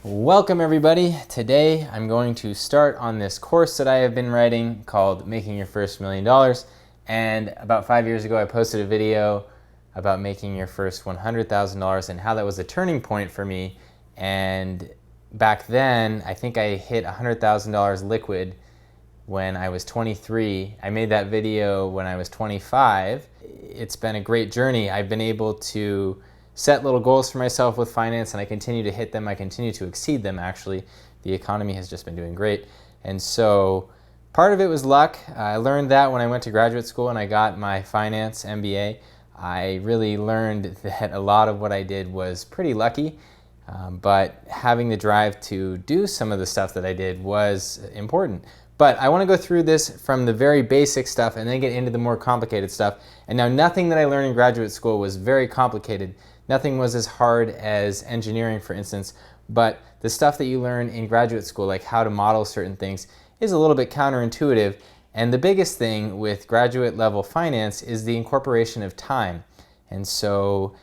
Welcome everybody. Today I'm going to start on this course that I have been writing called Making Your First $1 Million. And about 5 years ago I posted a video about making your first $100,000 and how that was a turning point for me. And back then I think I hit $100,000 liquid when I was 23. I made that video when I was 25. It's been a great journey. I've been able to set little goals for myself with finance, and I continue to hit them. I continue to exceed them, actually. The economy has just been doing great. And so part of it was luck. I learned that when I went to graduate school and I got my finance MBA. I really learned that a lot of what I did was pretty lucky, but having the drive to do some of the stuff that I did was important. But I want to go through this from the very basic stuff and then get into the more complicated stuff. And now nothing that I learned in graduate school was very complicated. Nothing was as hard as engineering, for instance, but the stuff that you learn in graduate school, like how to model certain things, is a little bit counterintuitive. And the biggest thing with graduate level finance is the incorporation of time. And so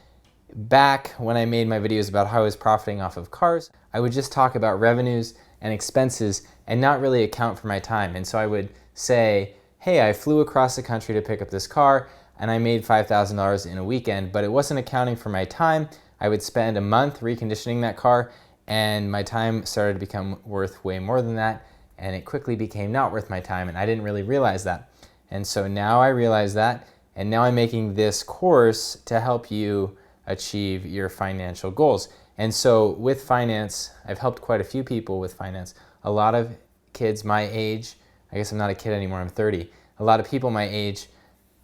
back when I made my videos about how I was profiting off of cars, I would just talk about revenues and expenses and not really account for my time. And so I would say, hey, I flew across the country to pick up this car and I made $5,000 in a weekend, but it wasn't accounting for my time. I would spend a month reconditioning that car and my time started to become worth way more than that, and it quickly became not worth my time, and I didn't really realize that. And so now I realize that, and now I'm making this course to help you achieve your financial goals. And so with finance, I've helped quite a few people with finance. A lot of kids my age, I guess I'm not a kid anymore, I'm 30. A lot of people my age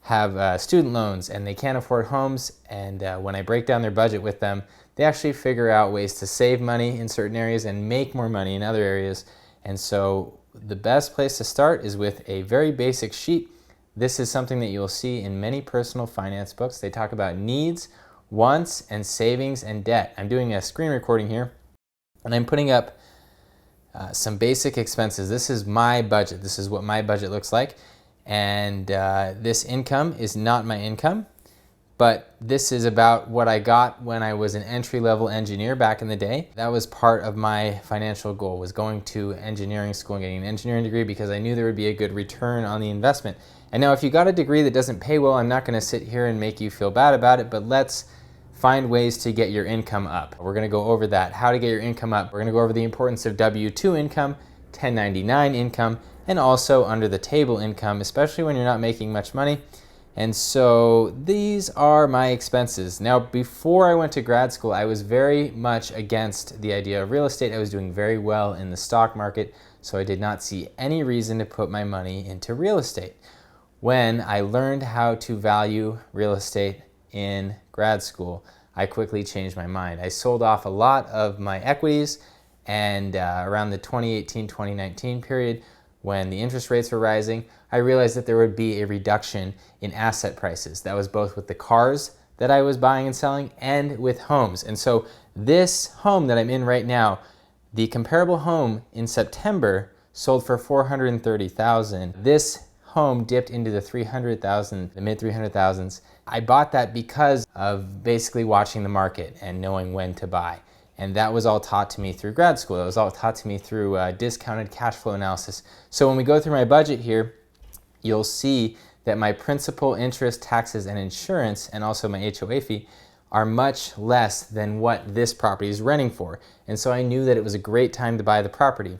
have student loans and they can't afford homes, and when I break down their budget with them, they actually figure out ways to save money in certain areas and make more money in other areas. And so the best place to start is with a very basic sheet. This is something that you'll see in many personal finance books. They talk about needs, wants, and savings and debt. I'm doing a screen recording here and I'm putting up some basic expenses. This is my budget. This is what my budget looks like. And this income is not my income, but this is about what I got when I was an entry-level engineer back in the day. That was part of my financial goal, was going to engineering school and getting an engineering degree because I knew there would be a good return on the investment. And now if you got a degree that doesn't pay well, I'm not going to sit here and make you feel bad about it, but let's find ways to get your income up. We're going to go over that, how to get your income up. We're going to go over the importance of W-2 income, 1099 income, and also under the table income, especially when you're not making much money. And so these are my expenses. Now, before I went to grad school, I was very much against the idea of real estate. I was doing very well in the stock market, so I did not see any reason to put my money into real estate. When I learned how to value real estate in grad school, I quickly changed my mind. I sold off a lot of my equities, and around the 2018-2019 period, when the interest rates were rising, I realized that there would be a reduction in asset prices. That was both with the cars that I was buying and selling and with homes. And so this home that I'm in right now, the comparable home in September sold for $430,000. This home dipped into the $300,000, the mid $300,000s. I bought that because of basically watching the market and knowing when to buy. And that was all taught to me through grad school. It was all taught to me through discounted cash flow analysis. So when we go through my budget here, you'll see that my principal, interest, taxes, and insurance, and also my HOA fee, are much less than what this property is renting for. And so I knew that it was a great time to buy the property.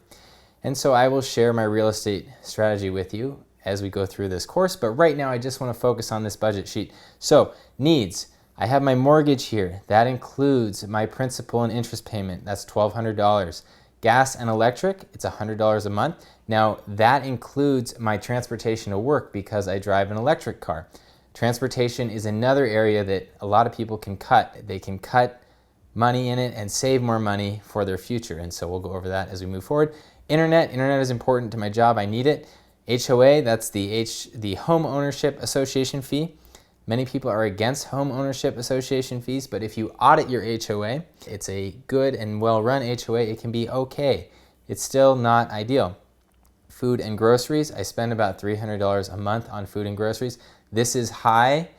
And so I will share my real estate strategy with you as we go through this course. But right now I just want to focus on this budget sheet. So needs. I have my mortgage here. That includes my principal and interest payment. That's $1,200. Gas and electric, it's $100 a month. Now that includes my transportation to work because I drive an electric car. Transportation is another area that a lot of people can cut. They can cut money in it and save more money for their future. And so we'll go over that as we move forward. Internet is important to my job. I need it. HOA, that's the Home Ownership Association fee. Many people are against home ownership association fees, but if you audit your HOA, it's a good and well-run HOA, it can be okay. It's still not ideal. Food and groceries, I spend about $300 a month on food and groceries. This is high,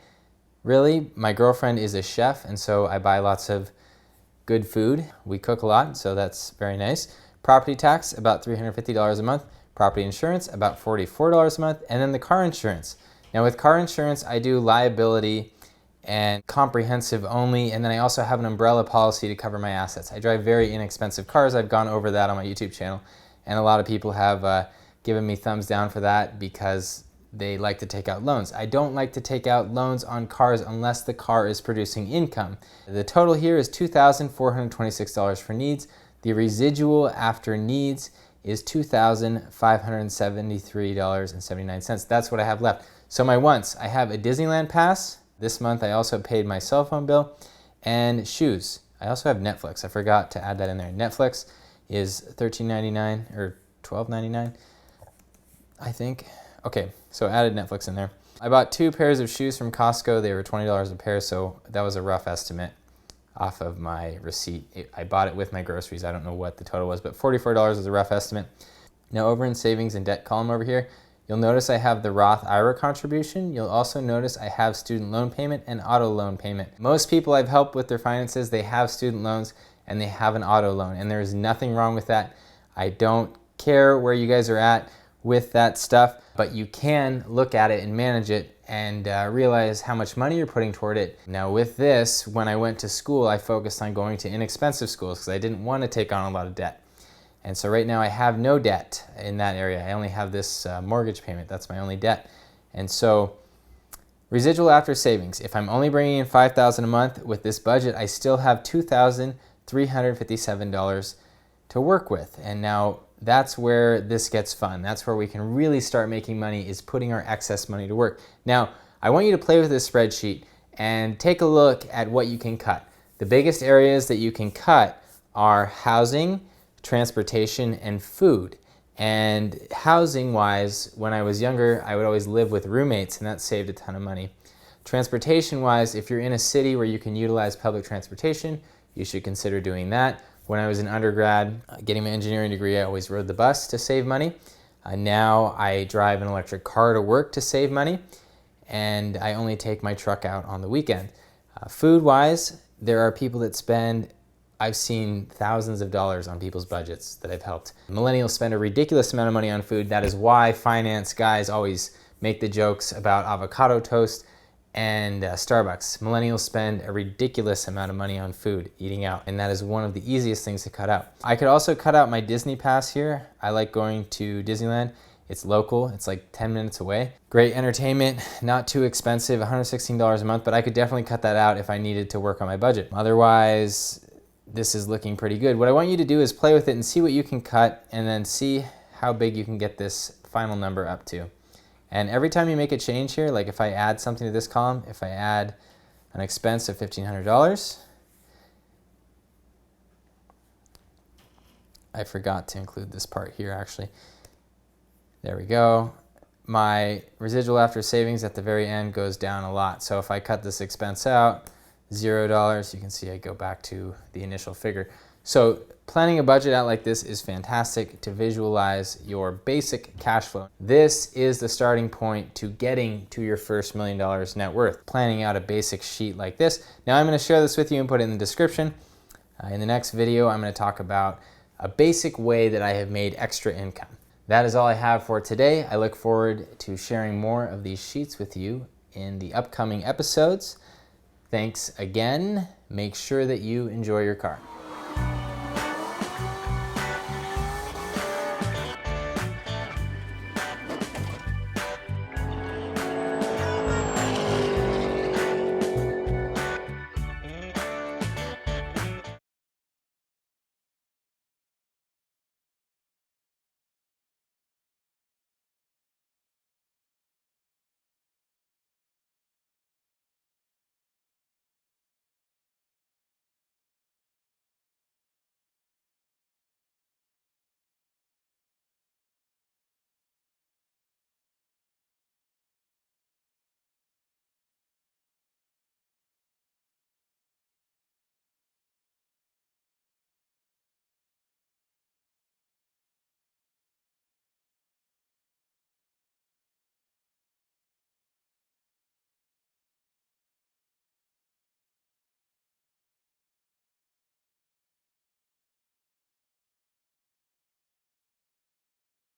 really. My girlfriend is a chef, and so I buy lots of good food. We cook a lot, so that's very nice. Property tax, about $350 a month. Property insurance, about $44 a month. And then the car insurance. Now with car insurance, I do liability and comprehensive only, and then I also have an umbrella policy to cover my assets. I drive very inexpensive cars. I've gone over that on my YouTube channel, and a lot of people have given me thumbs down for that because they like to take out loans. I don't like to take out loans on cars unless the car is producing income. The total here is $2,426 for needs. The residual after needs is $2,573.79. That's what I have left. So my wants, I have a Disneyland pass. This month I also paid my cell phone bill and shoes. I also have Netflix. I forgot to add that in there. Netflix is $13.99 or $12.99, I think. Okay, so I added Netflix in there. I bought 2 pairs of shoes from Costco. They were $20 a pair, so that was a rough estimate off of my receipt. I bought it with my groceries. I don't know what the total was, but $44 is a rough estimate. Now over in savings and debt column over here, you'll notice I have the Roth IRA contribution. You'll also notice I have student loan payment and auto loan payment. Most people I've helped with their finances, they have student loans and they have an auto loan, and there's nothing wrong with that. I don't care where you guys are at with that stuff, but you can look at it and manage it and realize how much money you're putting toward it. Now with this, when I went to school, I focused on going to inexpensive schools because I didn't want to take on a lot of debt. And so right now I have no debt in that area. I only have this mortgage payment. That's my only debt. And so residual after savings, if I'm only bringing in $5,000 a month with this budget, I still have $2,357 to work with. And now that's where this gets fun. That's where we can really start making money, is putting our excess money to work. Now, I want you to play with this spreadsheet and take a look at what you can cut. The biggest areas that you can cut are housing, transportation, and food. And housing wise, when I was younger, I would always live with roommates, and that saved a ton of money. Transportation wise, if you're in a city where you can utilize public transportation, you should consider doing that. When I was in undergrad, getting my engineering degree, I always rode the bus to save money. Now I drive an electric car to work to save money, and I only take my truck out on the weekend. Food wise, there are people that spend, I've seen thousands of dollars on people's budgets that I've helped. Millennials spend a ridiculous amount of money on food. That is why finance guys always make the jokes about avocado toast and Starbucks. Millennials spend a ridiculous amount of money on food, eating out, and that is one of the easiest things to cut out. I could also cut out my Disney pass here. I like going to Disneyland. It's local, it's like 10 minutes away. Great entertainment, not too expensive, $116 a month, but I could definitely cut that out if I needed to work on my budget. Otherwise, this is looking pretty good. What I want you to do is play with it and see what you can cut, and then see how big you can get this final number up to. And every time you make a change here, like if I add something to this column, if I add an expense of $1,500, I forgot to include this part here actually. There we go. My residual after savings at the very end goes down a lot. So if I cut this expense out, $0, you can see I go back to the initial figure. So planning a budget out like this is fantastic to visualize your basic cash flow. This is the starting point to getting to your first $1 million net worth, planning out a basic sheet like this. Now I'm going to share this with you and put it in the description. In the next video, I'm going to talk about a basic way that I have made extra income. That is all I have for today. I look forward to sharing more of these sheets with you in the upcoming episodes. Thanks again. Make sure that you enjoy your car.